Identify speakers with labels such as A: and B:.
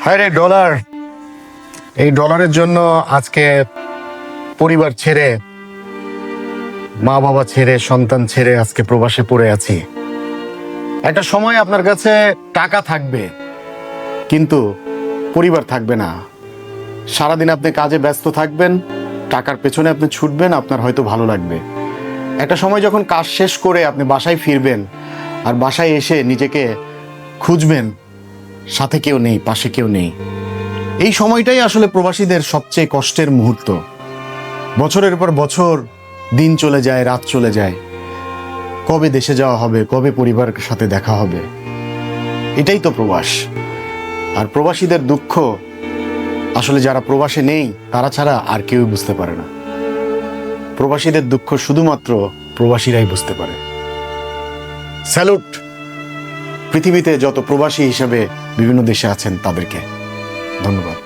A: হায় রে ডলার, এই ডলারের জন্য আজকে পরিবার ছেড়ে, মা বাবা ছেড়ে, সন্তান ছেড়ে আজকে প্রবাসে পড়ে আছি। একটা সময় আপনার কাছে টাকা থাকবে কিন্তু পরিবার থাকবে না। সারাদিন আপনি কাজে ব্যস্ত থাকবেন, টাকার পেছনে আপনি ছুটবেন, আপনার হয়তো ভালো লাগবে। একটা সময় যখন কাজ শেষ করে আপনি বাসায় ফিরবেন আর বাসায় এসে নিজেকে খুঁজবেন, সাথে কেউ নেই, পাশে কেউ নেই। এই সময়টাই আসলে প্রবাসীদের সবচেয়ে কষ্টের মুহূর্ত। বছরের পর বছর দিন চলে যায়, রাত চলে যায়, কবে দেশে যাওয়া হবে, কবে পরিবারের সাথে দেখা হবে। এটাই তো প্রবাস। আর প্রবাসীদের দুঃখ আসলে যারা প্রবাসে নেই তারা ছাড়া আর কেউই বুঝতে পারে না। প্রবাসীদের দুঃখ শুধুমাত্র প্রবাসীরাই বুঝতে পারে। স্যালুট পৃথিবীতে যত প্রবাসী হিসেবে বিভিন্ন দেশে আছেন তাদেরকে। ধন্যবাদ।